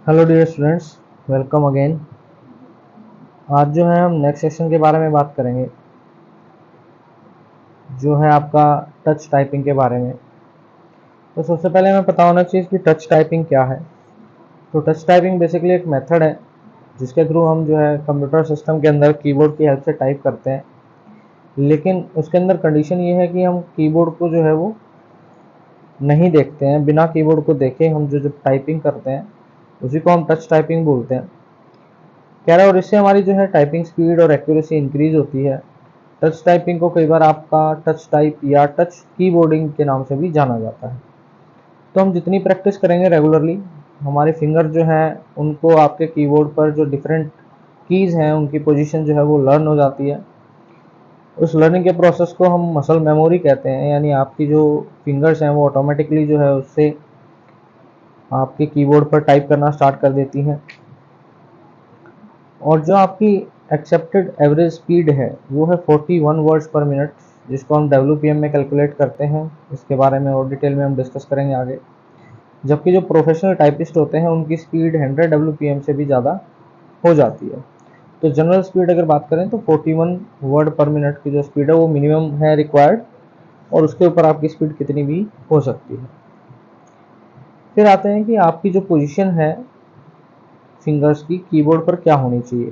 Hello dear students, welcome again. आज जो है हम नेक्स्ट सेशन के बारे में बात करेंगे, जो है आपका टच टाइपिंग के बारे में। तो सबसे पहले हमें पता होना चाहिए कि टच टाइपिंग क्या है। तो टच टाइपिंग बेसिकली एक मेथड है जिसके थ्रू हम जो है कंप्यूटर सिस्टम के अंदर कीबोर्ड की हेल्प से टाइप करते हैं, लेकिन उसके अंदर कंडीशन ये है कि हम कीबोर्ड को जो है वो नहीं देखते हैं। बिना कीबोर्ड को देखे हम जो टाइपिंग करते हैं उसी को हम टच टाइपिंग बोलते हैं। कह रहा है, और इससे हमारी जो है टाइपिंग स्पीड और एक्यूरेसी इंक्रीज होती है। टच टाइपिंग को कई बार आपका टच टाइप या टच कीबोर्डिंग के नाम से भी जाना जाता है। तो हम जितनी प्रैक्टिस करेंगे रेगुलरली, हमारे फिंगर जो है उनको आपके कीबोर्ड पर जो डिफरेंट कीज़ हैं उनकी पोजीशन जो है वो लर्न हो जाती है। उस लर्निंग के प्रोसेस को हम मसल मेमोरी कहते हैं, यानी आपकी जो फिंगर्स हैं वो ऑटोमेटिकली जो है उससे आपके कीबोर्ड पर टाइप करना स्टार्ट कर देती हैं। और जो आपकी एक्सेप्टेड एवरेज स्पीड है वो है 41 वर्ड्स पर मिनट, जिसको हम WPM में कैलकुलेट करते हैं। इसके बारे में और डिटेल में हम डिस्कस करेंगे आगे। जबकि जो प्रोफेशनल टाइपिस्ट होते हैं उनकी स्पीड 100 WPM से भी ज़्यादा हो जाती है। तो जनरल स्पीड अगर बात करें तो 41 वर्ड पर मिनट की जो स्पीड है वो मिनिमम है रिक्वायर्ड, और उसके ऊपर आपकी स्पीड कितनी भी हो सकती है। फिर आते हैं कि आपकी जो पोजीशन है फिंगर्स की कीबोर्ड पर क्या होनी चाहिए।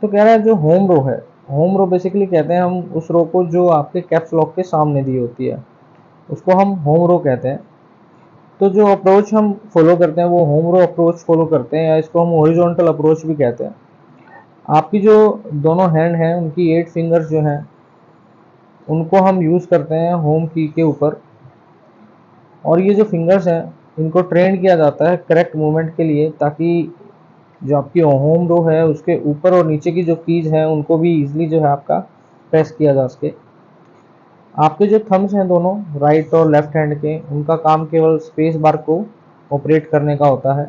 तो कह रहा है जो होम रो है, होम रो बेसिकली कहते हैं हम उस रो को जो आपके कैप्स लॉक के सामने दी होती है, उसको हम होम रो कहते हैं। तो जो अप्रोच हम फॉलो करते हैं वो होम रो अप्रोच फॉलो करते हैं, या इसको हम हॉरिजॉन्टल अप्रोच भी कहते हैं। आपकी जो दोनों हैंड हैं उनकी 8 फिंगर्स जो हैं उनको हम यूज़ करते हैं होम की के ऊपर। और ये जो फिंगर्स हैं इनको ट्रेन किया जाता है करेक्ट मूवमेंट के लिए, ताकि जो आपकी होम रो है उसके ऊपर और नीचे की जो कीज हैं उनको भी इजीली जो है आपका प्रेस किया जा सके। आपके जो थम्स हैं दोनों राइट और लेफ्ट हैंड के, उनका काम केवल स्पेस बार को ऑपरेट करने का होता है।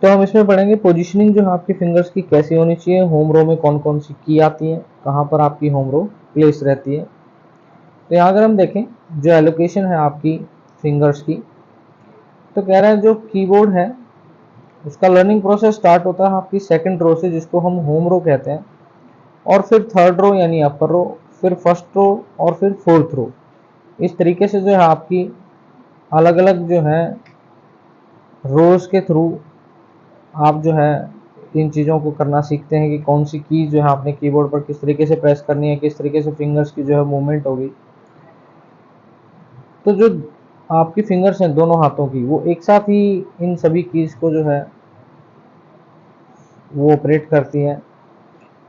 तो हम इसमें पढ़ेंगे पोजीशनिंग जो है आपकी फिंगर्स की कैसी होनी चाहिए, होम रो में कौन कौन सी की आती हैं, कहाँ पर आपकी होम रो प्लेस रहती है। तो यहाँ अगर हम देखें जो एलोकेशन है आपकी फिंगर्स की, तो कह रहा है जो कीबोर्ड है उसका लर्निंग प्रोसेस स्टार्ट होता है आपकी सेकंड रो से, जिसको हम होम रो कहते हैं, और फिर थर्ड रो यानी अपर रो, फिर फर्स्ट रो, और फिर फोर्थ रो। इस तरीके से जो है आपकी अलग अलग जो है रोज के थ्रू आप जो है इन चीज़ों को करना सीखते हैं कि कौन सी की जो है आपने कीबोर्ड पर किस तरीके से प्रेस करनी है, किस तरीके से फिंगर्स की जो है मूवमेंट होगी। तो जो आपकी फिंगर्स हैं दोनों हाथों की, वो एक साथ ही इन सभी कीज को जो है वो ऑपरेट करती हैं।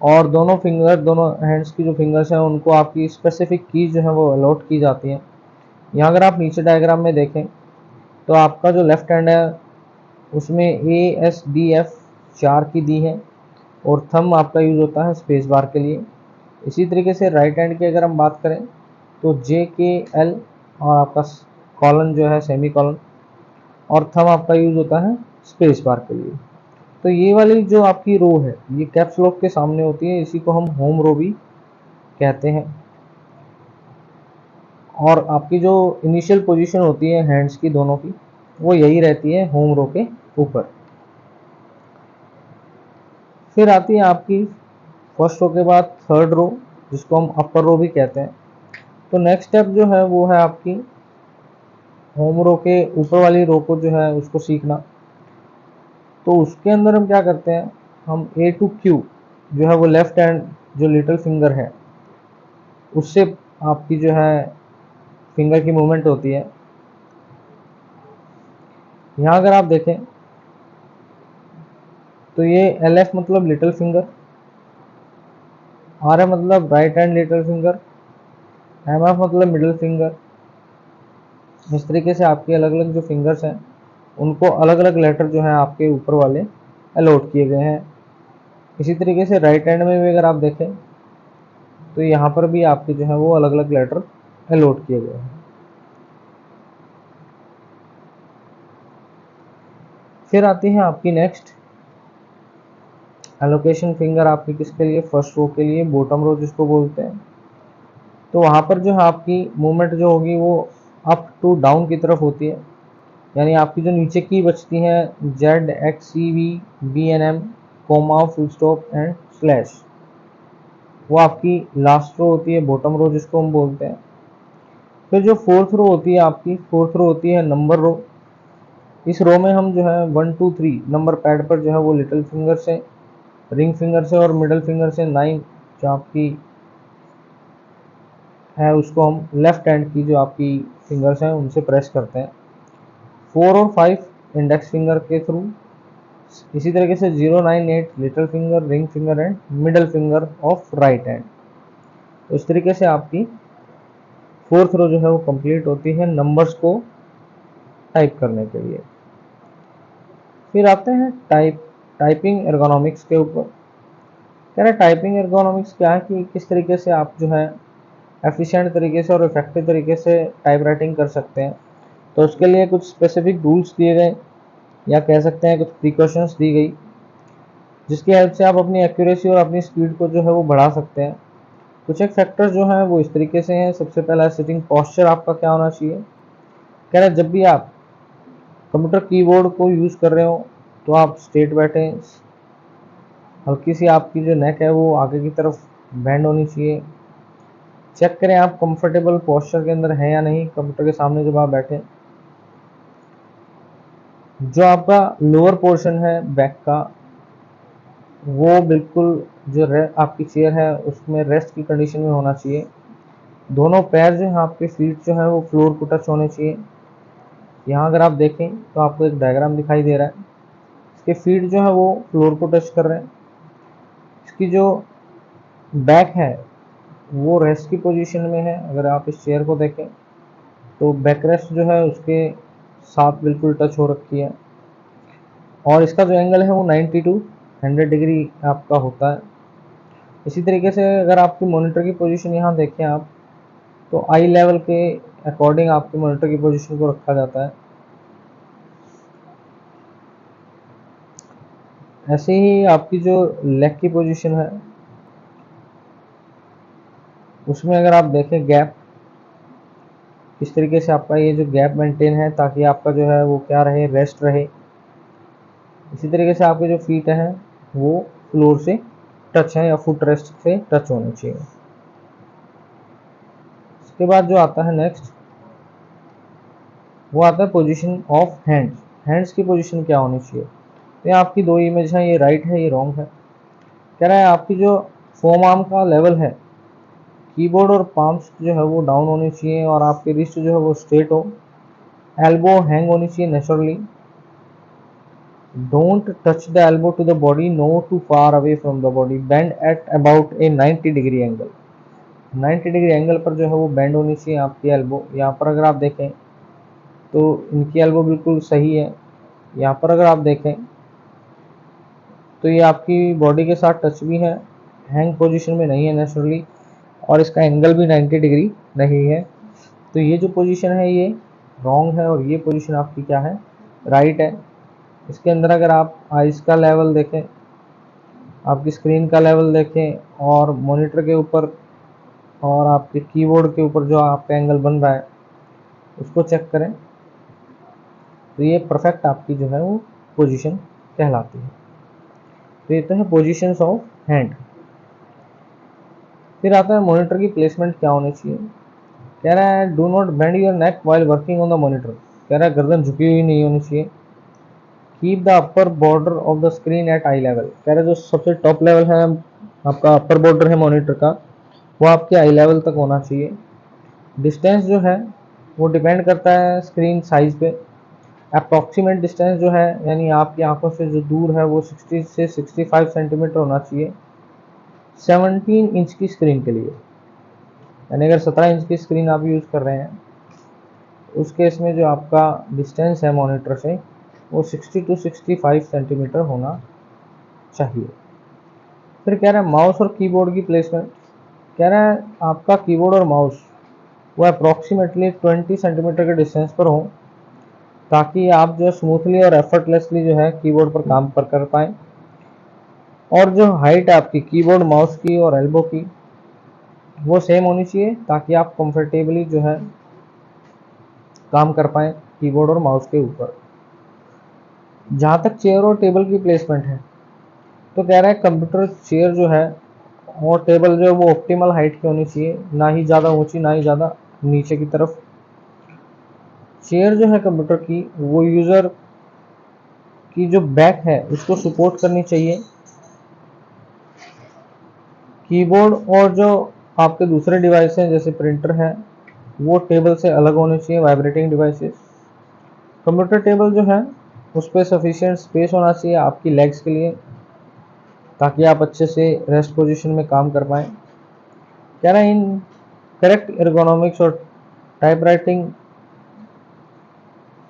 और दोनों हैंड्स की जो फिंगर्स हैं उनको आपकी स्पेसिफिक कीज जो है वो अलॉट की जाती हैं। यहाँ अगर आप नीचे डायग्राम में देखें तो आपका जो लेफ्ट हैंड है उसमें ASDF 4 की दी है, और थंब आपका यूज होता है स्पेस बार के लिए। इसी तरीके से राइट हैंड की अगर हम बात करें तो JKL, और आपका कॉलन जो है सेमी कॉलन, और थंब आपका यूज होता है स्पेस बार के लिए। तो ये वाली जो आपकी रो है ये कैप्स लॉक के सामने होती है, इसी को हम होम रो भी कहते हैं। और आपकी जो इनिशियल पोजीशन होती है हैंड्स की दोनों की, वो यही रहती है होम रो के ऊपर। फिर आती है आपकी फर्स्ट रो के बाद थर्ड रो, जिसको हम अपर रो भी कहते हैं। तो नेक्स्ट स्टेप जो है वो है आपकी होम रो के ऊपर वाली रो को जो है उसको सीखना। तो उसके अंदर हम क्या करते हैं, हम A to Q जो है वो लेफ्ट हैंड जो लिटिल फिंगर है उससे आपकी जो है फिंगर की मूवमेंट होती है। यहाँ अगर आप देखें तो ये LF मतलब लिटिल फिंगर, RM मतलब right hand little finger, MF मतलब मिडिल फिंगर। इस तरीके से आपके अलग अलग जो फिंगर्स हैं उनको अलग अलग लेटर जो है आपके ऊपर वाले अलॉट किए गए हैं। इसी तरीके से राइट हैंड में भी अगर आप देखें तो यहाँ पर भी आपके जो है वो अलग अलग लेटर अलॉट किए गए हैं। फिर आती है आपकी नेक्स्ट एलोकेशन फिंगर आपकी किसके लिए, फर्स्ट रो के लिए, बॉटम रो जिसको बोलते हैं। तो वहाँ पर जो है आपकी मूवमेंट जो होगी वो अप टू डाउन की तरफ होती है। यानी आपकी जो नीचे की बचती हैं ZXCV BNM comma full stop and slash, वो आपकी लास्ट रो होती है, बॉटम रो जिसको हम बोलते हैं। फिर जो फोर्थ रो होती है आपकी, फोर्थ रो होती है नंबर रो। इस रो में हम जो है 1 2 3 नंबर पैड पर जो है वो लिटिल फिंगर से, रिंग फिंगर से और मिडल फिंगर से 9 जो आपकी है उसको हम लेफ्ट हैंड की जो आपकी फिंगर्स हैं उनसे प्रेस करते हैं। 4 और 5 इंडेक्स फिंगर के थ्रू। इसी तरीके से 0 9 8 little finger, ring finger and middle finger of right hand. तो इस तरीके से आपकी फोर्थ रो जो है वो कंप्लीट होती है नंबर्स को टाइप करने के लिए। फिर आते हैं टाइपिंग एर्गोनॉमिक्स के ऊपर। कह रहे टाइपिंग एर्गोनॉमिक्स क्या है कि किस तरीके से आप जो है एफिशिएंट तरीके से और इफेक्टिव तरीके से टाइप राइटिंग कर सकते हैं। तो उसके लिए कुछ स्पेसिफिक रूल्स दिए गए, या कह सकते हैं कुछ प्रिकॉशंस दी गई, जिसकी हेल्प से आप अपनी एक्यूरेसी और अपनी स्पीड को जो है वो बढ़ा सकते हैं। कुछ एक फैक्टर्स जो हैं वो इस तरीके से हैं। सबसे पहला सिटिंग पॉस्चर आपका क्या होना चाहिए। कह रहे जब भी आप कंप्यूटर कीबोर्ड को यूज़ कर रहे हो तो आप स्ट्रेट बैठें, हल्की सी आपकी जो नेक है वो आगे की तरफ बेंड होनी चाहिए। चेक करें आप कंफर्टेबल पोस्चर के अंदर हैं या नहीं कंप्यूटर के सामने जब आप बैठे। जो आपका लोअर पोर्शन है बैक का, वो बिल्कुल जो आपकी चेयर है उसमें रेस्ट की कंडीशन में होना चाहिए। दोनों पैर जो है आपके फीट जो है वो फ्लोर को टच होने चाहिए। यहाँ अगर आप देखें तो आपको एक डायग्राम दिखाई दे रहा है, इसके फीट जो है वो फ्लोर को टच कर रहे हैं। इसकी जो बैक है वो रेस्ट की पोजीशन में है। अगर आप इस चेयर को देखें तो बैक रेस्ट जो है उसके साथ बिल्कुल टच हो रखी है, और इसका जो एंगल है वो 90 to 100 डिग्री आपका होता है। इसी तरीके से अगर आपकी मॉनिटर की पोजीशन यहाँ देखें आप, तो आई लेवल के अकॉर्डिंग आपके मॉनिटर की पोजीशन को रखा जाता है। ऐसे ही आपकी जो लेग की पोजीशन है उसमें अगर आप देखें गैप, किस तरीके से आपका ये जो गैप मेंटेन है ताकि आपका जो है वो क्या रहे, रेस्ट रहे। इसी तरीके से आपके जो फीट हैं वो फ्लोर से टच है या फुट रेस्ट से टच होने चाहिए। इसके बाद जो आता है नेक्स्ट, वो आता है पोजीशन ऑफ हैंड्स। हैंड्स की पोजीशन क्या होनी चाहिए। तो ये आपकी दो इमेज हैं, ये राइट है ये रॉन्ग है। कह रहा है आपकी जो फोम आर्म का लेवल है, कीबोर्ड और पाम्स जो है वो डाउन होनी चाहिए और आपकी रिस्ट जो है वो स्ट्रेट हो। एल्बो हैंग होनी चाहिए naturally. Don't touch the elbow to the body, no too far away from the body, bend at about a 90 degree angle. 90 degree angle पर जो है वो बेंड होनी चाहिए आपकी एल्बो। यहाँ पर अगर आप देखें तो इनकी एल्बो बिल्कुल सही है। यहाँ पर अगर आप देखें तो ये आपकी बॉडी के साथ टच भी है, हैंग पोजीशन में नहीं है नेचुरली, और इसका एंगल भी 90 डिग्री नहीं है। तो ये जो पोजीशन है ये रॉन्ग है और ये पोजीशन आपकी क्या है, राइट है। इसके अंदर अगर आप आइस का लेवल देखें, आपकी स्क्रीन का लेवल देखें और मॉनिटर के ऊपर और आपके कीबोर्ड के ऊपर जो आपका एंगल बन रहा है उसको चेक करें, तो ये परफेक्ट आपकी जो है वो पोजीशन कहलाती है। तो ये तो है पोजीशंस ऑफ हैंड। फिर आता है मॉनिटर की प्लेसमेंट क्या होनी चाहिए। कह रहा है do not bend your neck while working on the monitor. कह रहा है गर्दन झुकी हुई नहीं होनी चाहिए। Keep the upper border of the screen eight I level. कह रहा है जो सबसे टॉप लेवल है आपका अपर बॉर्डर है मॉनिटर का, वो आपके आई लेवल तक होना चाहिए। डिस्टेंस जो है वो डिपेंड करता है स्क्रीन साइज पे। अप्रॉक्सीमेट डिस्टेंस जो है यानी आपकी आंखों से जो दूर है वो 60 से 65 सेंटीमीटर होना चाहिए 17 इंच की स्क्रीन के लिए। यानी अगर 17 इंच की स्क्रीन आप यूज़ कर रहे हैं उस केस में जो आपका डिस्टेंस है मॉनिटर से वो 60 to 65 सेंटीमीटर होना चाहिए। फिर कह रहा है माउस और कीबोर्ड की प्लेसमेंट। कह रहा है आपका कीबोर्ड और माउस वो अप्रॉक्सीमेटली 20 सेंटीमीटर के डिस्टेंस पर हो, ताकि आप जो स्मूथली और एफर्टलेसली जो है कीबोर्ड पर काम कर पाएँ। और जो हाइट है आपकी कीबोर्ड माउस की और एल्बो की वो सेम होनी चाहिए ताकि आप कंफर्टेबली जो है काम कर पाएँ। कीबोर्ड और माउस के ऊपर। जहाँ तक चेयर और टेबल की प्लेसमेंट है, तो कह रहा है कंप्यूटर चेयर जो है और टेबल जो है वो ऑप्टिमल हाइट की होनी चाहिए, ना ही ज़्यादा ऊंची ना ही ज़्यादा नीचे की तरफ। चेयर जो है कंप्यूटर की वो यूज़र की जो बैक है उसको सपोर्ट करनी चाहिए। कीबोर्ड और जो आपके दूसरे डिवाइस हैं जैसे प्रिंटर है वो टेबल से अलग होने चाहिए, वाइब्रेटिंग डिवाइसेस। कंप्यूटर टेबल जो है उस पर सफिशिएंट स्पेस होना चाहिए आपकी लेग्स के लिए, ताकि आप अच्छे से रेस्ट पोजीशन में काम कर पाएँ। कह रहा है इन करेक्ट एर्गोनॉमिक्स और टाइप राइटिंग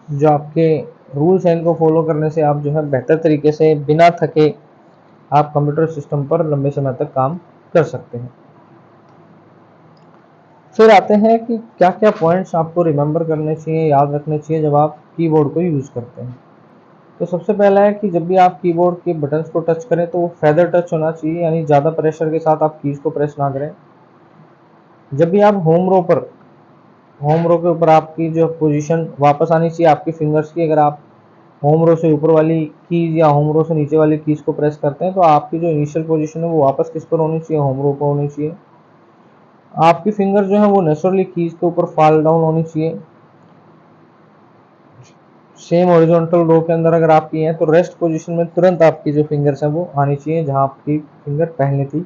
जो आपके रूल्स हैं इनको फॉलो करने से आप जो है बेहतर तरीके से बिना थके आप कंप्यूटर सिस्टम पर लंबे समय तक काम कर सकते हैं। फिर आते हैं कि क्या क्या पॉइंट्स आपको रिमेंबर करने चाहिए, याद रखने चाहिए जब आप कीबोर्ड को यूज़ करते हैं। तो सबसे पहला है कि जब भी आप कीबोर्ड के बटन्स को टच करें तो वो फेदर टच होना चाहिए, यानी ज़्यादा प्रेशर के साथ आप कीज को प्रेस ना करें। जब भी आप होम रो के ऊपर आपकी जो पोजीशन वापस आनी चाहिए आपकी फिंगर्स की। अगर आप होम रो से ऊपर वाली कीज या होम रो से नीचे वाली कीज को प्रेस करते हैं तो आपकी जो इनिशियल पोजीशन है वो वापस किस पर होनी चाहिए, होम रो पर होनी चाहिए। आपकी फिंगर जो है वो नेचुरली कीज के ऊपर फॉल डाउन होनी चाहिए। सेम हॉरिजॉन्टल रो के अंदर अगर आपकी है तो रेस्ट पोजीशन में तुरंत आपकी जो फिंगर्स हैं वो आनी चाहिए जहां आपकी फिंगर पहले थी।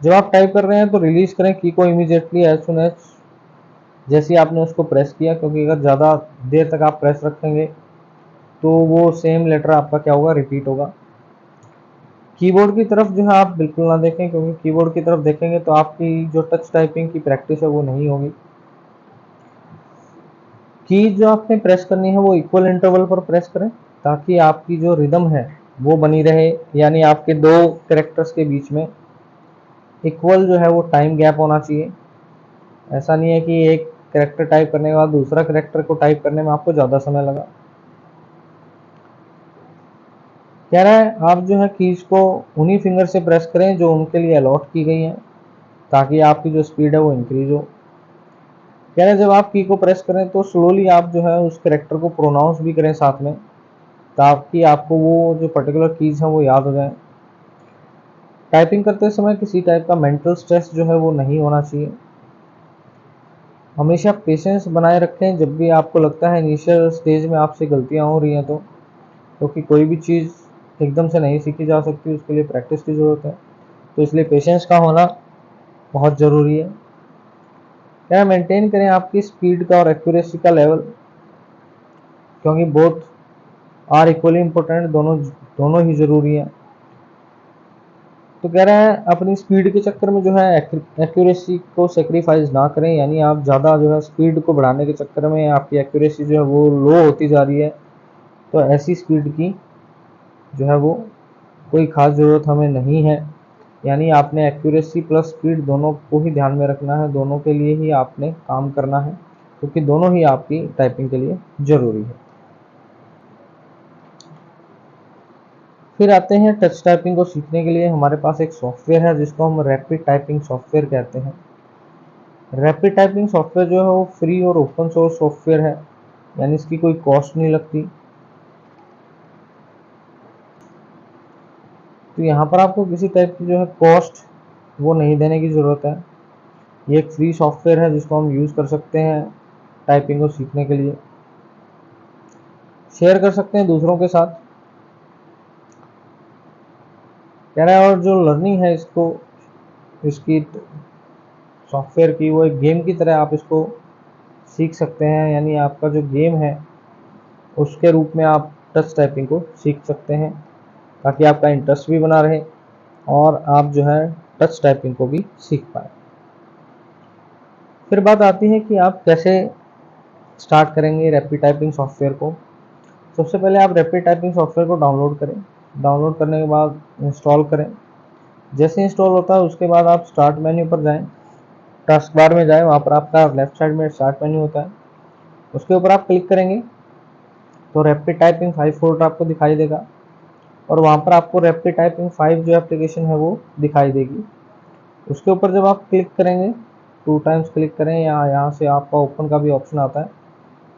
जब आप टाइप कर रहे हैं तो रिलीज करें की को इमीडिएटली एज सुन एज जैसे आपने उसको प्रेस किया, क्योंकि अगर ज़्यादा देर तक आप प्रेस रखेंगे तो वो सेम लेटर आपका क्या होगा, रिपीट होगा। कीबोर्ड की तरफ जो है आप बिल्कुल ना देखें, क्योंकि कीबोर्ड की तरफ देखेंगे तो आपकी जो टच टाइपिंग की प्रैक्टिस है वो नहीं होगी। कीज जो आपने प्रेस करनी है वो इक्वल इंटरवल पर प्रेस करें ताकि आपकी जो रिदम है वो बनी रहे, यानी आपके दो कैरेक्टर्स के बीच में इक्वल जो है वो टाइम गैप होना चाहिए। ऐसा नहीं है कि एक कैरेक्टर टाइप करने के बाद दूसरा कैरेक्टर को टाइप करने में आपको ज़्यादा समय लगा। कह रहा है आप जो है कीज को उन्हीं फिंगर से प्रेस करें जो उनके लिए अलॉट की गई हैं, ताकि आपकी जो स्पीड है वो इंक्रीज हो। कह रहे हैं जब आप की को प्रेस करें तो स्लोली आप जो है उस कैरेक्टर को प्रोनाउंस भी करें साथ में, ताकि आपको वो जो पर्टिकुलर कीज है वो याद हो जाए। टाइपिंग करते समय किसी टाइप का मेंटल स्ट्रेस जो है वो नहीं होना चाहिए। हमेशा पेशेंस बनाए रखें जब भी आपको लगता है इनिशियल स्टेज में आपसे गलतियां हो रही हैं, तो क्योंकि कोई भी चीज़ एकदम से नहीं सीखी जा सकती, उसके लिए प्रैक्टिस की ज़रूरत है। तो इसलिए पेशेंस का होना बहुत ज़रूरी है। क्या मेंटेन करें आपकी स्पीड का और एक्यूरेसी का लेवल, क्योंकि बोथ आर इक्वली इम्पोर्टेंट, दोनों ही ज़रूरी हैं। तो कह रहा है अपनी स्पीड के चक्कर में जो है एक्यूरेसी को सेक्रीफाइस ना करें, यानी आप ज़्यादा जो है स्पीड को बढ़ाने के चक्कर में आपकी एक्यूरेसी जो है वो लो होती जा रही है। तो ऐसी स्पीड की जो है वो कोई ख़ास ज़रूरत हमें नहीं है, यानी आपने एक्यूरेसी प्लस स्पीड दोनों को ही ध्यान में रखना है, दोनों के लिए ही आपने काम करना है, क्योंकि दोनों ही आपकी टाइपिंग के लिए ज़रूरी है। फिर आते हैं टच टाइपिंग को सीखने के लिए हमारे पास एक सॉफ्टवेयर है जिसको हम रैपिड टाइपिंग सॉफ्टवेयर कहते हैं। रैपिड टाइपिंग सॉफ्टवेयर जो है वो फ्री और ओपन सोर्स सॉफ्टवेयर है, यानी इसकी कोई कॉस्ट नहीं लगती। तो यहाँ पर आपको किसी टाइप की जो है कॉस्ट वो नहीं देने की ज़रूरत है। ये एक फ्री सॉफ्टवेयर है जिसको हम यूज़ कर सकते हैं टाइपिंग को सीखने के लिए, शेयर कर सकते हैं दूसरों के साथ। कह रहा है और जो लर्निंग है इसकी सॉफ्टवेयर की वो एक गेम की तरह आप इसको सीख सकते हैं, यानी आपका जो गेम है उसके रूप में आप टच टाइपिंग को सीख सकते हैं, ताकि आपका इंटरेस्ट भी बना रहे और आप जो है टच टाइपिंग को भी सीख पाए। फिर बात आती है कि आप कैसे स्टार्ट करेंगे रैपिड टाइपिंग सॉफ्टवेयर को। सबसे पहले आप रैपिड टाइपिंग सॉफ्टवेयर को डाउनलोड करें। डाउनलोड करने के बाद इंस्टॉल करें। जैसे इंस्टॉल होता है उसके बाद आप स्टार्ट मेन्यू पर जाएं, टास्क बार में जाएं, वहाँ पर आपका लेफ्ट साइड में स्टार्ट मेन्यू होता है, उसके ऊपर आप क्लिक करेंगे तो रैपिड टाइपिंग 5 फोल्डर आपको दिखाई देगा और वहाँ पर आपको रैपिड टाइपिंग 5 जो एप्लीकेशन है वो दिखाई देगी। उसके ऊपर जब आप क्लिक करेंगे 2 टाइम्स क्लिक करें या यहाँ से आपका ओपन का भी ऑप्शन आता है,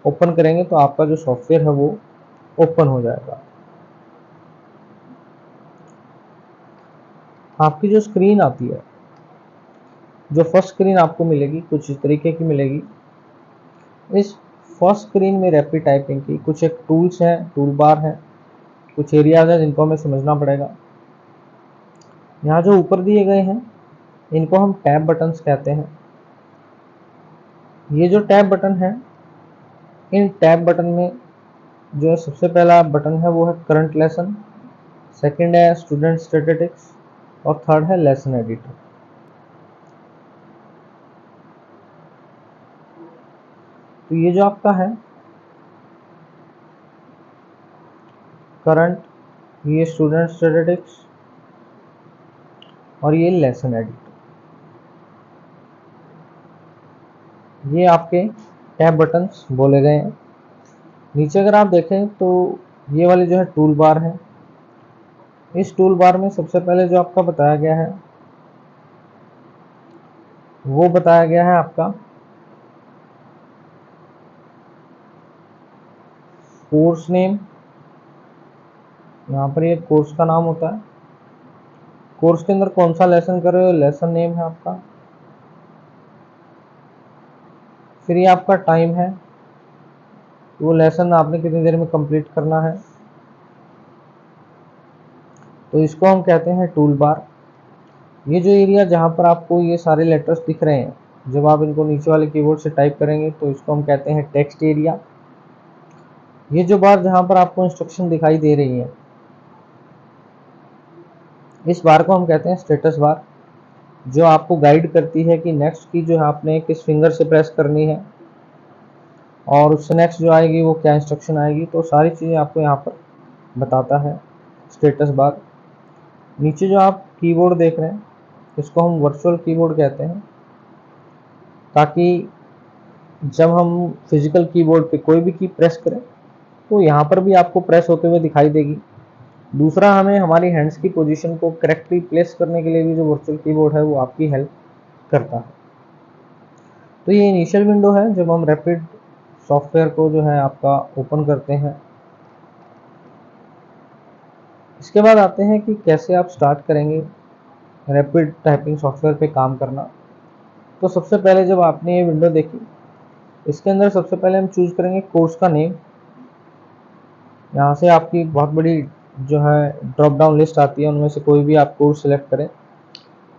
ओपन करेंगे तो आपका जो सॉफ्टवेयर है वो ओपन हो जाएगा। आपकी जो स्क्रीन आती है, जो फर्स्ट स्क्रीन आपको मिलेगी कुछ इस तरीके की मिलेगी। इस फर्स्ट स्क्रीन में रैपिड टाइपिंग की कुछ एक टूल्स हैं, टूल बार हैं, कुछ एरियाज हैं जिनको हमें समझना पड़ेगा। यहाँ जो ऊपर दिए गए हैं इनको हम टैब बटन्स कहते हैं। ये जो टैब बटन है, इन टैब बटन में जो सबसे पहला बटन है वो है करंट लेसन, सेकंड है स्टूडेंट स्टैटिस्टिक्स और थर्ड है लेसन एडिटर। तो ये जो आपका है करंट, ये स्टूडेंट स्टैटिस्टिक्स और ये लेसन एडिटर, ये आपके टैब बटन्स बोले गए हैं। नीचे अगर आप देखें तो ये वाले जो है टूल बार है। इस टूल बार में सबसे पहले जो आपका बताया गया है वो बताया गया है आपका कोर्स नेम। यहाँ पर ये कोर्स का नाम होता है, कोर्स के अंदर कौन सा लेसन कर रहे हो, लेसन नेम है आपका। फिर ये आपका टाइम है, वो लेसन आपने कितनी देर में कंप्लीट करना है, तो इसको हम कहते हैं टूल बार। ये जो एरिया जहाँ पर आपको ये सारे लेटर्स दिख रहे हैं, जब आप इनको नीचे वाले कीबोर्ड से टाइप करेंगे तो इसको हम कहते हैं टेक्स्ट एरिया। ये जो बार जहाँ पर आपको इंस्ट्रक्शन दिखाई दे रही है, इस बार को हम कहते हैं स्टेटस बार, जो आपको गाइड करती है कि नेक्स्ट की जो है आपने किस फिंगर से प्रेस करनी है और उससे नेक्स्ट जो आएगी वो क्या इंस्ट्रक्शन आएगी। तो सारी चीज़ें आपको यहाँ पर बताता है स्टेटस बार। नीचे जो आप कीबोर्ड देख रहे हैं इसको हम वर्चुअल कीबोर्ड कहते हैं, ताकि जब हम फिजिकल कीबोर्ड पे कोई भी की प्रेस करें तो यहाँ पर भी आपको प्रेस होते हुए दिखाई देगी। दूसरा, हमें हमारी हैंड्स की पोजीशन को करेक्टली प्लेस करने के लिए भी जो वर्चुअल कीबोर्ड है वो आपकी हेल्प करता है। तो ये इनिशियल विंडो है जब हम रैपिड सॉफ्टवेयर को जो है आपका ओपन करते हैं। इसके बाद आते हैं कि कैसे आप स्टार्ट करेंगे रैपिड टाइपिंग सॉफ्टवेयर पे काम करना। तो सबसे पहले जब आपने ये विंडो देखी, इसके अंदर सबसे पहले हम चूज करेंगे कोर्स का नेम। यहाँ से आपकी बहुत बड़ी जो है ड्रॉप डाउन लिस्ट आती है, उनमें से कोई भी आप कोर्स सेलेक्ट करें।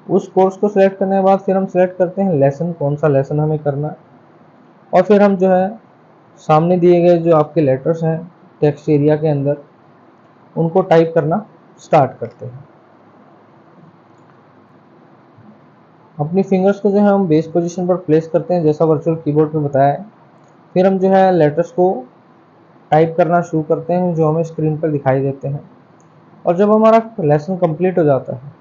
उस कोर्स को सिलेक्ट करने के बाद फिर हम सिलेक्ट करते हैं लेसन, कौन सा लेसन हमें करना है, और फिर हम जो है सामने दिए गए जो आपके लेटर्स हैं टेक्स्ट एरिया के अंदर उनको टाइप करना स्टार्ट करते हैं। अपनी फिंगर्स को जो है हम बेस पोजीशन पर प्लेस करते हैं जैसा वर्चुअल कीबोर्ड पे बताया है। फिर हम जो है लेटर्स को टाइप करना शुरू करते हैं जो हमें स्क्रीन पर दिखाई देते हैं। और जब हमारा लेसन कंप्लीट हो जाता है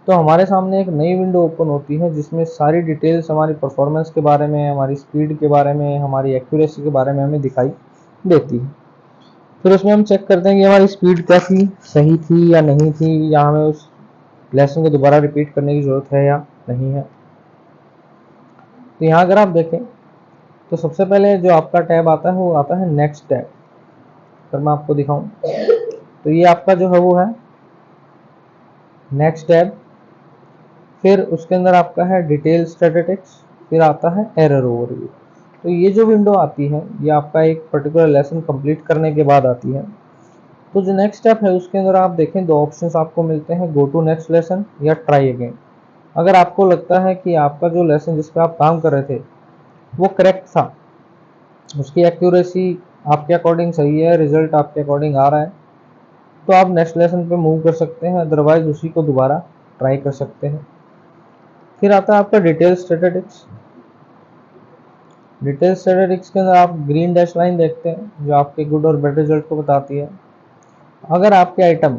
तो हमारे सामने एक नई विंडो ओपन होती है जिसमें सारी डिटेल्स हमारी परफॉर्मेंस के बारे में, हमारी स्पीड के बारे में, हमारी एक्यूरेसी के बारे में हमें दिखाई देती है। फिर उसमें हम चेक करते हैं कि हमारी स्पीड क्या थी, सही थी या नहीं थी, या हमें उस लेसन को दोबारा रिपीट करने की ज़रूरत है या नहीं है। तो यहाँ अगर आप देखें तो सबसे पहले जो आपका टैब आता है वो आता है नेक्स्ट टैब। अगर मैं आपको दिखाऊं तो ये आपका जो है वो है नेक्स्ट टैब। फिर उसके अंदर आपका है डिटेल स्टैटिस्टिक्स, फिर आता है एरर ओवरव्यू। तो ये जो विंडो आती है ये आपका एक पर्टिकुलर लेसन कंप्लीट करने के बाद आती है। तो जो नेक्स्ट स्टेप है उसके अंदर आप देखें दो ऑप्शंस आपको मिलते हैं, गो टू नेक्स्ट लेसन या ट्राई अगेन। अगर आपको लगता है कि आपका जो लेसन जिस पे आप काम कर रहे थे वो करेक्ट था, उसकी एक्यूरेसी आपके अकॉर्डिंग सही है, रिजल्ट आपके अकॉर्डिंग आ रहा है, तो आप नेक्स्ट लेसन पे मूव कर सकते हैं, अदरवाइज उसी को दोबारा ट्राई कर सकते हैं। फिर आता है आपका डिटेल स्टैटिस्टिक्स। डिटेल स्टैटिस्टिक्स के अंदर आप ग्रीन डैश लाइन देखते हैं जो आपके गुड और बैड रिजल्ट को बताती है। अगर आपके आइटम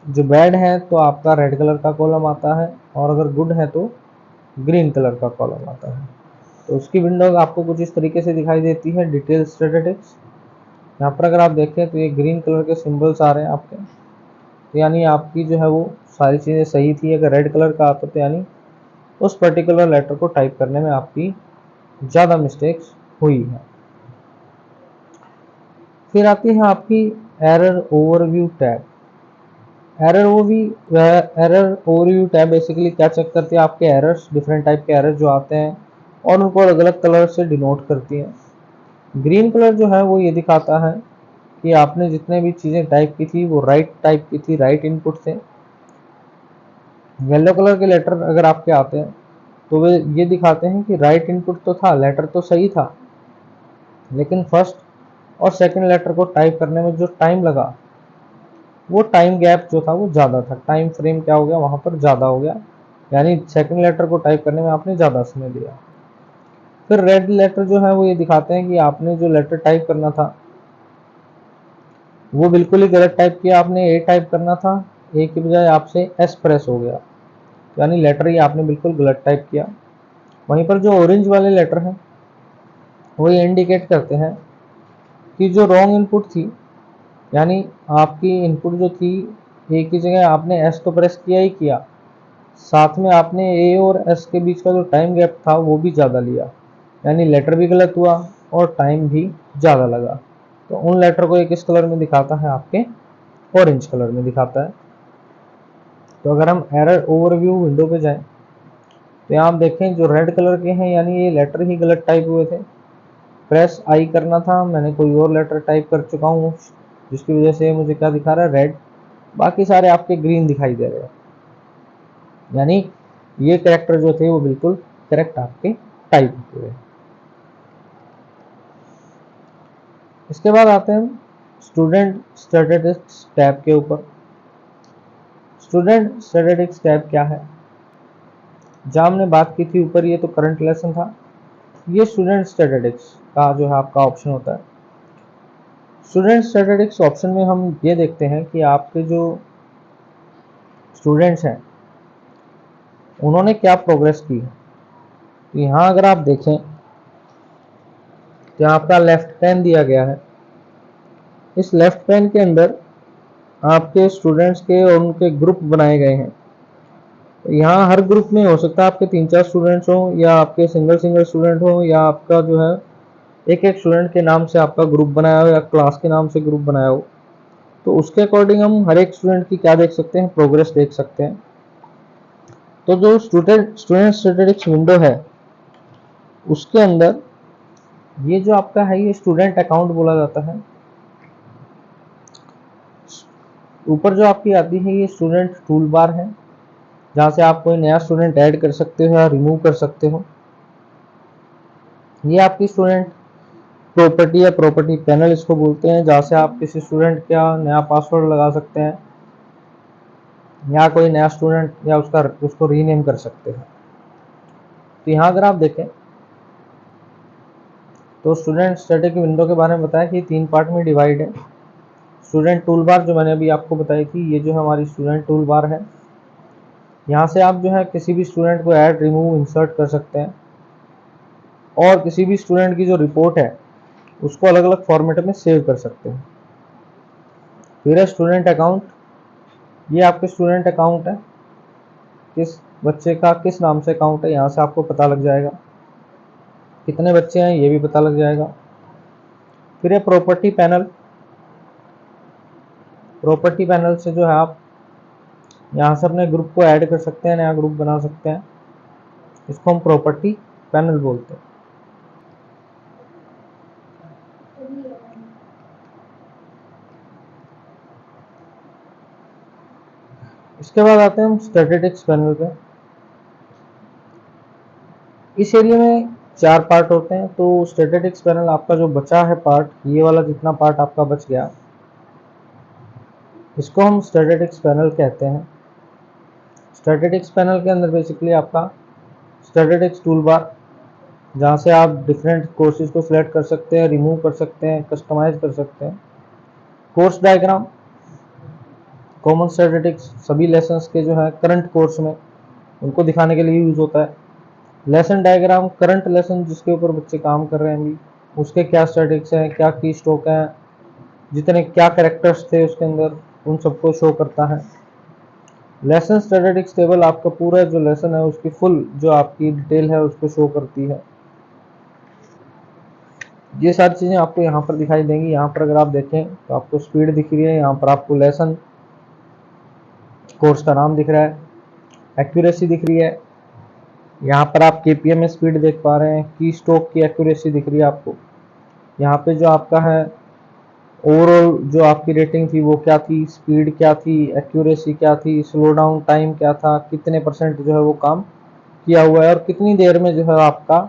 जो बैड है तो आपका रेड कलर का कॉलम आता है, और अगर गुड है तो ग्रीन कलर का कॉलम आता है। तो उसकी विंडो आपको कुछ इस तरीके से दिखाई देती है डिटेल स्टैटिस्टिक्स। यहाँ पर अगर आप देखें तो ये ग्रीन कलर के सिंबल्स आ रहे हैं आपके, तो यानी आपकी जो है वो सारी चीज़ें सही थी। अगर रेड कलर का आता तो यानी उस पर्टिकुलर लेटर को टाइप करने में आपकी ज़्यादा मिस्टेक्स हुई है। फिर आती है आपकी error overview tab. Error overview tab basically क्या चेक करती है, आपके एरर्स, डिफरेंट टाइप के एरर जो आते हैं और उनको अलग अलग कलर से डिनोट करती है। ग्रीन कलर जो है वो ये दिखाता है कि आपने जितने भी चीज़ें टाइप की थी वो राइट टाइप की थी, राइट इनपुट थे। येलो कलर के लेटर अगर आपके आते हैं तो वे ये दिखाते हैं कि राइट इनपुट तो था, लेटर तो सही था, लेकिन फर्स्ट और सेकंड लेटर को टाइप करने में जो टाइम लगा वो टाइम गैप जो था वो ज़्यादा था, टाइम फ्रेम क्या हो गया वहाँ पर ज़्यादा हो गया, यानी सेकंड लेटर को टाइप करने में आपने ज़्यादा समय लिया। फिर रेड लेटर जो है वो ये दिखाते हैं कि आपने जो लेटर टाइप करना था वो बिल्कुल ही गलत टाइप किया, आपने ए टाइप करना था, ए की बजाय आपसे एस प्रेस हो गया, यानी लेटर ही आपने बिल्कुल गलत टाइप किया। वहीं पर जो ऑरेंज वाले लेटर हैं वो ये इंडिकेट करते हैं कि जो रॉन्ग इनपुट थी, यानी आपकी इनपुट जो थी ए की जगह आपने एस तो प्रेस किया ही किया, साथ में आपने ए और एस के बीच का जो टाइम गैप था वो भी ज़्यादा लिया, यानी लेटर भी गलत हुआ और टाइम भी ज़्यादा लगा। तो उन लेटर को ये किस कलर में दिखाता है, आपके ऑरेंज कलर में दिखाता है। तो अगर हम एरर ओवरव्यू विंडो पे जाएं तो यहाँ आप देखें जो रेड कलर के हैं, यानी ये लेटर ही गलत टाइप हुए थे, प्रेस आई करना था, मैंने कोई और लेटर टाइप कर चुका हूँ जिसकी वजह से मुझे क्या दिखा रहा है, रेड, बाकी सारे आपके ग्रीन दिखाई दे रहे हैं, यानी ये कैरेक्टर जो थे वो बिल्कुल करेक्ट आपके टाइप हुए। इसके बाद आते हैं स्टूडेंट स्टैटिस्टिक्स टैब के ऊपर। स्टूडेंट स्टैटिस्टिक्स टैब क्या है, जहाँ हमने बात की थी ऊपर, ये तो करंट लेसन था, ये स्टूडेंट स्टैटिस्टिक्स का जो है आपका ऑप्शन होता है। स्टूडेंट स्टैटिस्टिक्स ऑप्शन में हम ये देखते हैं कि आपके जो स्टूडेंट्स हैं उन्होंने क्या प्रोग्रेस की है। तो यहाँ अगर आप देखें तो आपका लेफ्ट पैन दिया गया है, इस लेफ्ट पैन के अंदर आपके स्टूडेंट्स के और उनके ग्रुप बनाए गए हैं। तो यहाँ हर ग्रुप में हो सकता है आपके 3-4 स्टूडेंट्स हो, या आपके सिंगल स्टूडेंट हो, या आपका जो है एक एक स्टूडेंट के नाम से आपका ग्रुप बनाया हो या क्लास के नाम से ग्रुप बनाया हो। तो उसके अकॉर्डिंग हम हर एक स्टूडेंट की क्या देख सकते हैं, प्रोग्रेस देख सकते हैं। तो जो स्टूडेंट स्टैटिस्टिक्स विंडो है उसके अंदर ये जो आपका है ये स्टूडेंट अकाउंट बोला जाता है। ऊपर जो आपकी आती है ये स्टूडेंट टूल बार है, जहाँ से आप कोई नया स्टूडेंट ऐड कर सकते हो या रिमूव कर सकते हो। ये आपकी स्टूडेंट प्रॉपर्टी या प्रॉपर्टी पैनल इसको बोलते हैं, जहाँ से आप किसी स्टूडेंट का नया पासवर्ड लगा सकते हैं या कोई नया स्टूडेंट या उसको रीनेम कर सकते हैं। तो यहाँ अगर आप देखें तो स्टूडेंट स्टैटिक विंडो के बारे में बताया कि 3 पार्ट में डिवाइड है। स्टूडेंट टूल बार जो मैंने अभी आपको बताई थी, ये जो है हमारी स्टूडेंट टूल बार है। यहाँ से आप जो है किसी भी स्टूडेंट को ऐड, रिमूव, इंसर्ट कर सकते हैं और किसी भी स्टूडेंट की जो रिपोर्ट है उसको अलग अलग फॉर्मेट में सेव कर सकते हैं। फिर है स्टूडेंट अकाउंट, ये आपके स्टूडेंट अकाउंट है, किस बच्चे का किस नाम से अकाउंट है यहाँ से आपको पता लग जाएगा, कितने बच्चे हैं ये भी पता लग जाएगा। फिर है प्रॉपर्टी पैनल, प्रॉपर्टी पैनल से जो है आप यहाँ से अपने ग्रुप को ऐड कर सकते हैं, नया ग्रुप बना सकते हैं, इसको हम प्रॉपर्टी पैनल बोलते हैं। इसके बाद आते हैं हम स्टैटिस्टिक्स पैनल पे। इस एरिया में 4 पार्ट होते हैं। तो स्टैटिस्टिक्स पैनल आपका जो बचा है पार्ट, ये वाला जितना पार्ट आपका बच गया इसको हम स्टैटिस्टिक्स पैनल कहते हैं। स्टैटिस्टिक्स पैनल के अंदर बेसिकली आपका स्टैटिस्टिक्स टूल बार, जहाँ से आप डिफरेंट कोर्सेज को सिलेक्ट कर सकते हैं, रिमूव कर सकते हैं, कस्टमाइज कर सकते हैं। कोर्स डायग्राम, कॉमन स्टैटिस्टिक्स सभी लेसन्स के जो है करंट कोर्स में उनको दिखाने के लिए यूज होता है। लेसन डायग्राम, करंट लेसन जिसके ऊपर बच्चे काम कर रहे हैं अभी, उसके क्या स्टैटिक्स हैं, क्या की स्टॉक है, जितने क्या कैरेक्टर्स थे उसके अंदर, उन सबको शो करता है। लेसन स्टैटिस्टिक्स टेबल आपका पूरा जो लेसन है उसकी फुल जो आपकी डिटेल है उसको शो करती है। ये सारी चीज़ें आपको यहाँ पर दिखाई देंगी। यहाँ पर अगर आप देखें तो आपको स्पीड दिख रही है, यहाँ पर आपको लेसन कोर्स का नाम दिख रहा है, एक्यूरेसी दिख रही है, यहाँ पर आप केपीएम में स्पीड देख पा रहे हैं, की स्ट्रोक की एक्यूरेसी दिख रही है आपको। यहाँ पे जो आपका है ओवरऑल जो आपकी रेटिंग थी वो क्या थी, स्पीड क्या थी, एक्यूरेसी क्या थी, स्लो डाउन टाइम क्या था, कितने % जो है वो काम किया हुआ है और कितनी देर में जो है आपका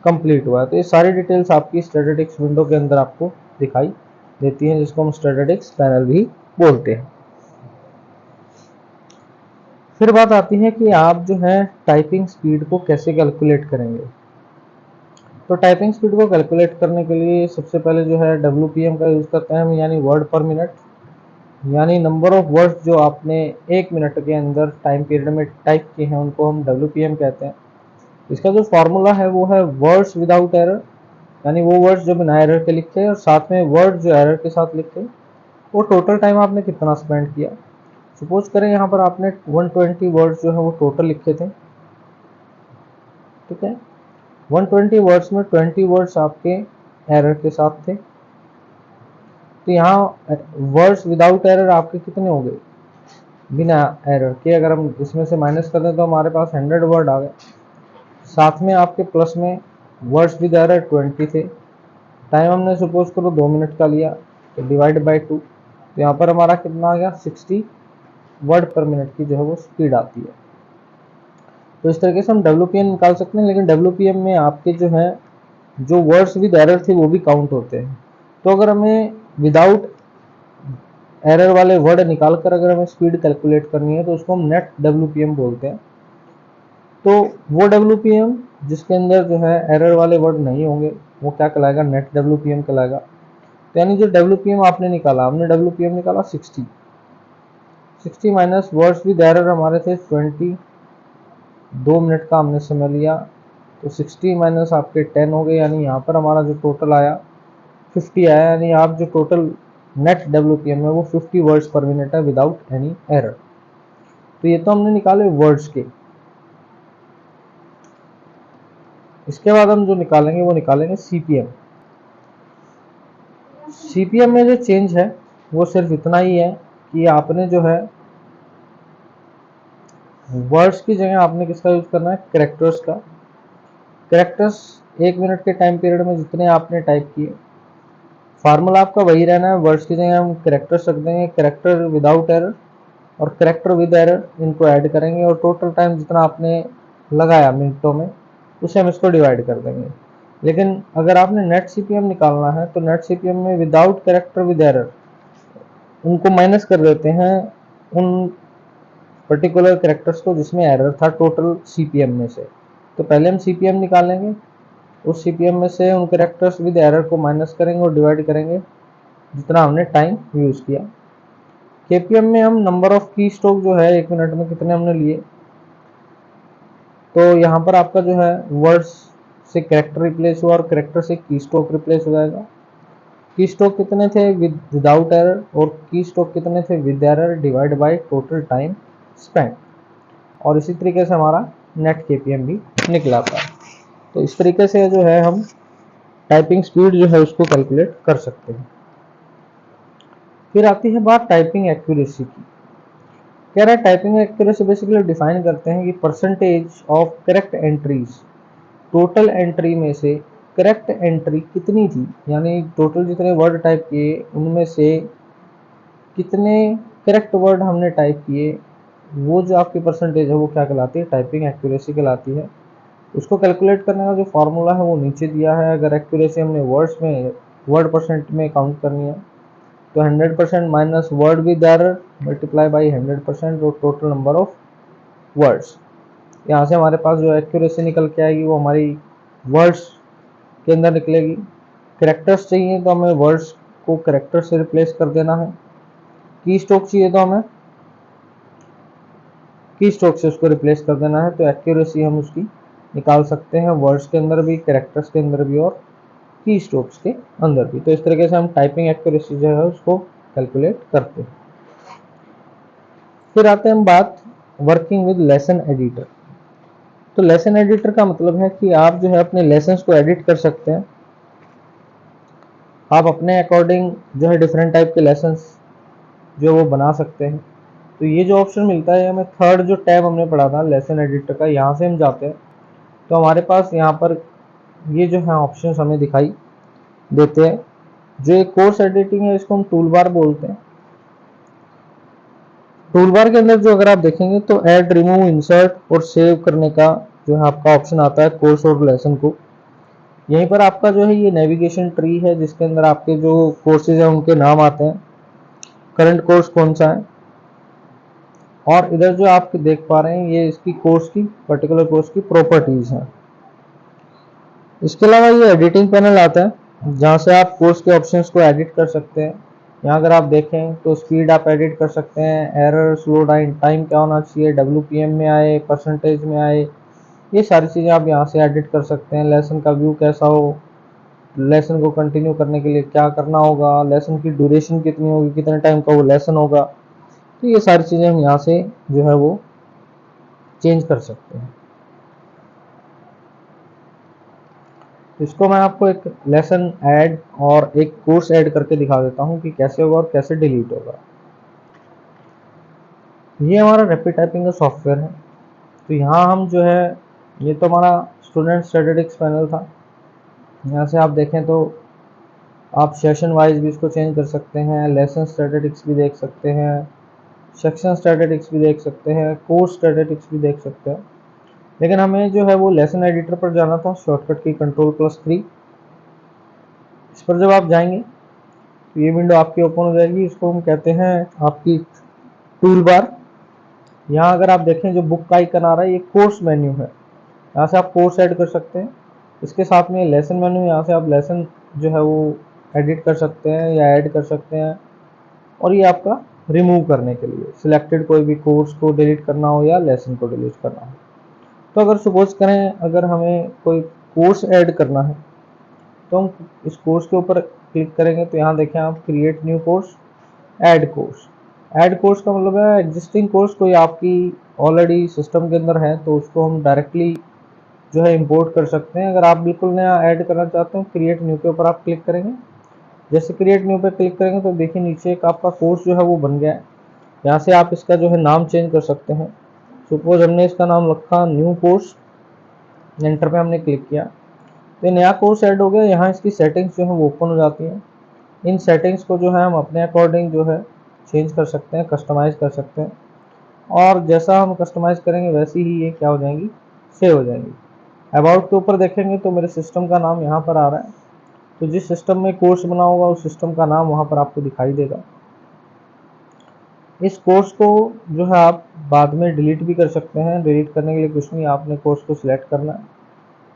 कंप्लीट हुआ है। तो ये सारी डिटेल्स आपकी स्टैटिस्टिक्स विंडो के अंदर आपको दिखाई देती हैं, जिसको हम स्टैटिस्टिक्स पैनल भी बोलते हैं। फिर बात आती है कि आप जो है टाइपिंग स्पीड को कैसे कैलकुलेट करेंगे। तो टाइपिंग स्पीड को कैलकुलेट करने के लिए सबसे पहले जो है WPM का यूज़ करते हैं हम, यानी वर्ड पर मिनट, यानी नंबर ऑफ वर्ड्स जो आपने 1 मिनट के अंदर टाइम पीरियड में टाइप किए हैं उनको हम WPM कहते हैं। इसका जो फॉर्मूला है वो है वर्ड्स विदाउट एरर, यानी वो वर्ड्स जो बिना एरर के लिखे और साथ में वर्ड जो एरर के साथ लिखे, वो टोटल टाइम आपने कितना स्पेंड किया। सपोज करें यहाँ पर आपने 120 वर्ड्स जो है वो टोटल लिखे थे, ठीक है। 120 वर्ड्स में 20 वर्ड्स आपके एरर के साथ थे, तो यहाँ वर्ड्स विदाउट एरर आपके कितने हो गए बिना एरर के। अगर हम इसमें से माइनस कर दें तो हमारे पास 100 वर्ड आ गए। साथ में आपके प्लस में वर्ड्स विद एरर 20 थे। टाइम हमने सपोज करो 2 मिनट का लिया, तो डिवाइड बाई 2, तो यहाँ पर हमारा कितना आ गया 60 वर्ड पर मिनट की जो है वो स्पीड आती है। तो इस तरीके से हम WPM निकाल सकते हैं, लेकिन WPM में आपके जो है जो वर्ड्स विद एरर थे वो भी काउंट होते हैं। तो अगर हमें विदाउट एरर वाले वर्ड निकाल कर अगर हमें स्पीड कैलकुलेट करनी है तो उसको हम नेट WPM बोलते हैं। तो वो WPM जिसके अंदर जो है एरर वाले वर्ड नहीं होंगे वो क्या कहलाएगा, नेट WPM कहलाएगा। तो यानी जो WPM आपने निकाला, हमने WPM निकाला 60 माइनस वर्ड्स विद एरर हमारे थे 20, 2 मिनट का हमने समय लिया, तो 60 माइनस आपके 10 हो गए, यानी यहाँ पर हमारा जो टोटल आया 50 आया। यानी आप जो टोटल नेट WPM है वो 50 वर्ड्स पर मिनट है विदाउट एनी एरर। तो ये तो हमने निकाले वर्ड्स के। इसके बाद हम जो निकालेंगे वो निकालेंगे CPM। CPM में जो चेंज है वो सिर्फ इतना ही है कि आपने जो है वर्ड्स की जगह आपने किसका यूज करना है, कैरेक्टर्स का। कैरेक्टर्स 1 मिनट के टाइम पीरियड में जितने आपने टाइप किए, फार्मूला आपका वही रहना है। वर्ड्स की जगह हम कैरेक्टर्स रख देंगे, कैरेक्टर विदाउट एरर और कैरेक्टर विद एरर, इनको ऐड करेंगे और टोटल टाइम जितना आपने लगाया मिनटों में उसे हम इसको डिवाइड कर देंगे। लेकिन अगर आपने नेट CPM निकालना है तो नेट CPM में विदाउट कैरेक्टर विद एरर उनको माइनस कर देते हैं उन पर्टिकुलर कैरेक्टर्स को जिसमें एरर था टोटल CPM में से। तो पहले हम CPM निकालेंगे, उस CPM में से उन कैरेक्टर्स विद एरर को माइनस करेंगे और डिवाइड करेंगे जितना हमने टाइम यूज़ किया। KPM में हम नंबर ऑफ की स्ट्रोक जो है 1 मिनट में कितने हमने लिए, तो यहाँ पर आपका जो है वर्ड्स से कैरेक्टर रिप्लेस हुआ और कैरेक्टर से की स्ट्रोक रिप्लेस हो जाएगा। की स्ट्रोक कितने थे विदाउट एरर और की स्ट्रोक कितने थे with error, divide by total time spend, और इसी तरीके से हमारा नेट KPM भी निकला था। तो इस तरीके से जो है हम टाइपिंग स्पीड जो है उसको कैलकुलेट कर सकते हैं। फिर आती है बात टाइपिंग एक्यूरेसी की। कह रहा है टाइपिंग एक्यूरेसी बेसिकली डिफाइन करते हैं कि percentage of correct entries, total entry में से करेक्ट एंट्री कितनी थी, यानी टोटल जितने वर्ड टाइप किए उनमें से कितने करेक्ट वर्ड हमने टाइप किए, वो जो आपकी परसेंटेज है वो क्या कहलाती है, टाइपिंग एक्यूरेसी कहलाती है। उसको कैलकुलेट करने का जो फार्मूला है वो नीचे दिया है। अगर एक्यूरेसी हमने वर्ड्स में वर्ड परसेंट में काउंट करनी है तो 100% minus word with error multiply by 100% और टोटल नंबर ऑफ वर्ड्स। यहाँ से हमारे पास जो एक्यूरेसी निकल के आएगी वो हमारी वर्ड्स के अंदर निकलेगी। कैरेक्टर्स चाहिए तो हमें वर्ड्स को कैरेक्टर से रिप्लेस कर देना है। की स्ट्रोक चाहिए तो हमें की स्ट्रोक से उसको रिप्लेस कर देना है। तो एक्यूरेसी हम उसकी निकाल सकते हैं वर्ड्स के अंदर भी, कैरेक्टर्स के अंदर भी और की स्ट्रोक्स के अंदर भी। तो इस तरीके से हम टाइपिंग एक्यूरेसी जो है उसको कैलकुलेट करते हैं। फिर आते हैं हम बात वर्किंग विद लेसन एडिटर। तो लेसन एडिटर का मतलब है कि आप जो है अपने लेसन्स को एडिट कर सकते हैं आप अपने अकॉर्डिंग जो है डिफरेंट टाइप के लेसन्स जो वो बना सकते हैं। तो ये जो ऑप्शन मिलता है हमें, थर्ड जो टैब हमने पढ़ा था लेसन एडिटर का, यहाँ से हम जाते हैं तो हमारे पास यहाँ पर ये जो है ऑप्शन हमें दिखाई देते हैं। जो एक कोर्स एडिटिंग है इसको हम टूल बार बोलते हैं। टूल बार के अंदर जो अगर आप देखेंगे तो ऐड, रिमूव, इंसर्ट और सेव करने का जो है आपका ऑप्शन आता है कोर्स और लेसन को। यहीं पर आपका जो है ये नेविगेशन ट्री है जिसके अंदर आपके जो कोर्सेज हैं उनके नाम आते हैं, करंट कोर्स कौन सा है, और इधर जो आप देख पा रहे हैं ये इसकी कोर्स की, पर्टिकुलर कोर्स की प्रॉपर्टीज हैं। इसके अलावा ये एडिटिंग पैनल आता है जहाँ से आप कोर्स के ऑप्शंस को एडिट कर सकते हैं। यहाँ अगर आप देखें तो स्पीड आप एडिट कर सकते हैं, एरर, स्लो टाइम क्या होना चाहिए, WPM में आए, परसेंटेज में आए, ये सारी चीज़ें आप यहाँ से एडिट कर सकते हैं। लेसन का व्यू कैसा हो, लेसन को कंटिन्यू करने के लिए क्या करना होगा, लेसन की ड्यूरेशन कितनी होगी, कितने टाइम का वो लेसन होगा, तो ये सारी चीज़ें हम यहाँ से जो है वो चेंज कर सकते हैं। इसको मैं आपको एक लेसन ऐड और एक कोर्स ऐड करके दिखा देता हूँ कि कैसे होगा और कैसे डिलीट होगा। ये हमारा रैपिड टाइपिंग का सॉफ्टवेयर है। तो यहाँ हम जो है, ये तो हमारा स्टूडेंट स्टैटिस्टिक्स पैनल था। यहाँ से आप देखें तो आप सेशन वाइज भी इसको चेंज कर सकते हैं, लेसन स्टैटिस्टिक्स भी देख सकते हैं, सेक्शन स्टैटिस्टिक्स भी देख सकते हैं, कोर्स स्टैटिस्टिक्स भी देख सकते हैं। लेकिन हमें जो है वो लेसन एडिटर पर जाना था, शॉर्टकट की Ctrl+3। इस पर जब आप जाएंगे तो ये विंडो आपकी ओपन हो जाएगी। इसको हम कहते हैं आपकी टूल बार। यहाँ अगर आप देखें जो बुक का आइकन आ रहा है ये कोर्स मेन्यू है, यहाँ से आप कोर्स ऐड कर सकते हैं। इसके साथ में लेसन मेन्यू, यहाँ से आप लेसन जो है वो एडिट कर सकते हैं या ऐड कर सकते हैं। और ये आपका रिमूव करने के लिए, सिलेक्टेड कोई भी कोर्स को डिलीट करना हो या लेसन को डिलीट करना हो। तो अगर सपोज करें अगर हमें कोई कोर्स ऐड करना है तो हम इस कोर्स के ऊपर क्लिक करेंगे तो यहाँ देखें आप, create new course, add course. Add course का मतलब है एग्जिस्टिंग कोर्स कोई आपकी ऑलरेडी सिस्टम के अंदर है तो उसको हम डायरेक्टली जो है इंपोर्ट कर सकते हैं। अगर आप बिल्कुल नया ऐड करना चाहते हैं, क्रिएट न्यू के ऊपर आप क्लिक करेंगे। जैसे क्रिएट न्यू पे क्लिक करेंगे तो देखिए नीचे एक आपका कोर्स जो है वो बन गया है। यहाँ से आप इसका जो है नाम चेंज कर सकते हैं। सपोज हमने इसका नाम रखा न्यू कोर्स, एंटर पे हमने क्लिक किया तो नया कोर्स ऐड हो गया। यहाँ इसकी सेटिंग्स जो है वो ओपन हो जाती हैं। इन सेटिंग्स को जो है हम अपने अकॉर्डिंग जो है चेंज कर सकते हैं, कस्टमाइज़ कर सकते हैं, और जैसा हम कस्टमाइज़ करेंगे वैसी ही ये क्या हो जाएंगी, सेव हो जाएंगी। अबाउट के ऊपर देखेंगे तो मेरे सिस्टम का नाम यहाँ पर आ रहा है, तो जिस सिस्टम में कोर्स बना होगा उस सिस्टम का नाम वहाँ पर आपको दिखाई देगा। इस कोर्स को जो है आप बाद में डिलीट भी कर सकते हैं। डिलीट करने के लिए कुछ नहीं, आपने कोर्स को सिलेक्ट करना है।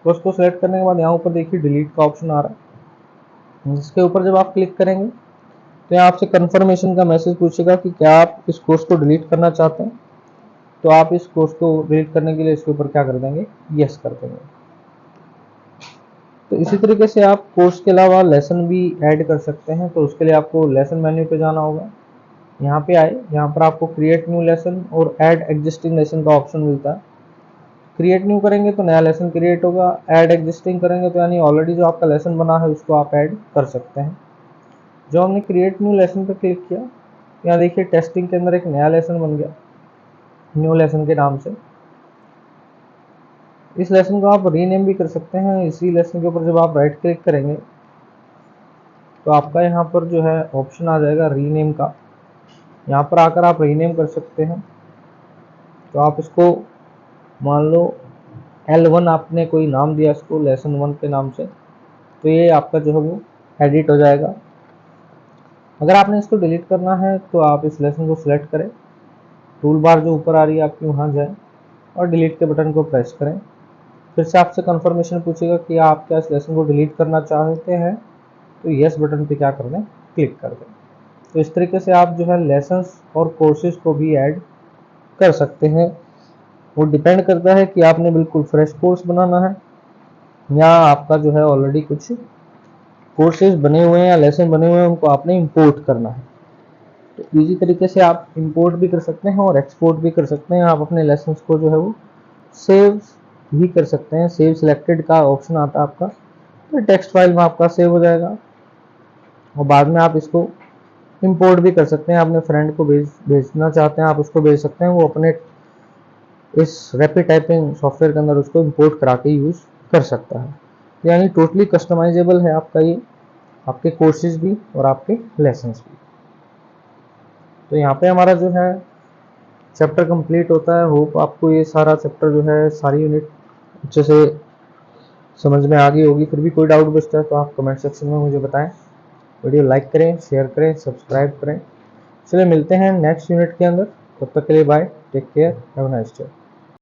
कोर्स को सिलेक्ट करने के बाद यहाँ ऊपर देखिए डिलीट का ऑप्शन आ रहा है, जिसके ऊपर जब आप क्लिक करेंगे तो यहाँ आपसे कंफर्मेशन का मैसेज पूछेगा कि क्या आप इस कोर्स को डिलीट करना चाहते हैं। तो आप इस कोर्स को डिलीट करने के लिए इसके ऊपर क्या कर देंगे, यस कर देंगे। तो इसी तरीके से आप कोर्स के अलावा लेसन भी ऐड कर सकते हैं। तो उसके लिए आपको लेसन मेन्यू पे जाना होगा। यहाँ पे आए, यहाँ पर आपको क्रिएट न्यू लेसन और ऐड एग्जिस्टिंग लेसन का ऑप्शन मिलता है। क्रिएट न्यू करेंगे तो नया लेसन क्रिएट होगा, ऐड एग्जिस्टिंग करेंगे तो यानी ऑलरेडी जो आपका लेसन बना है उसको आप ऐड कर सकते हैं। जो हमने क्रिएट न्यू लेसन पर क्लिक किया, यहाँ देखिए टेस्टिंग के अंदर एक नया लेसन बन गया न्यू लेसन के नाम से। इस लेसन को आप रीनेम भी कर सकते हैं। इसी लेसन के ऊपर जब आप राइट क्लिक करेंगे तो आपका यहाँ पर जो है ऑप्शन आ जाएगा रीनेम का। यहाँ पर आकर आप रीनेम कर सकते हैं। तो आप इसको मान लो L1 आपने कोई नाम दिया इसको, लेसन 1 के नाम से, तो ये आपका जो है वो एडिट हो जाएगा। अगर आपने इसको डिलीट करना है तो आप इस लेसन को सिलेक्ट करें, टूल बार जो ऊपर आ रही है आपकी वहाँ जाएं और डिलीट के बटन को प्रेस करें। फिर से आपसे कंफर्मेशन पूछेगा कि आप क्या इस लेसन को डिलीट करना चाहते हैं, तो यस बटन पे क्या कर दें, क्लिक कर दें। तो इस तरीके से आप जो है लेसन्स और कोर्सेज को भी ऐड कर सकते हैं। वो डिपेंड करता है कि आपने बिल्कुल फ्रेश कोर्स बनाना है या आपका जो है ऑलरेडी कुछ कोर्सेज बने हुए हैं या लेसन बने हुए हैं, उनको आपने इंपोर्ट करना है। तो इजी तरीके से आप इंपोर्ट भी कर सकते हैं और एक्सपोर्ट भी कर सकते हैं। आप अपने लेसन्स को जो है वो सेव भी कर सकते हैं। सेव सिलेक्टेड का ऑप्शन आता है आपका, तो टेक्स्ट फाइल में आपका सेव हो जाएगा। और बाद में आप इसको इंपोर्ट भी कर सकते हैं। अपने फ्रेंड को भेजना चाहते हैं आप उसको भेज सकते हैं, वो अपने इस रैपिड टाइपिंग सॉफ्टवेयर के अंदर उसको इंपोर्ट करा के यूज़ कर सकता है। यानी टोटली कस्टमाइजेबल है आपका ये, आपके कोर्सेज भी और आपके लेसन्स भी। तो यहाँ पे हमारा जो है चैप्टर कंप्लीट होता है। होप आपको ये सारा चैप्टर जो है, सारी यूनिट अच्छे से समझ में आ गई होगी। फिर भी कोई डाउट बचता है तो आप कमेंट सेक्शन में मुझे बताएं। वीडियो लाइक करें, शेयर करें, सब्सक्राइब करें। चलिए मिलते हैं नेक्स्ट यूनिट के अंदर। तब तक के लिए bye, take care, have a nice day.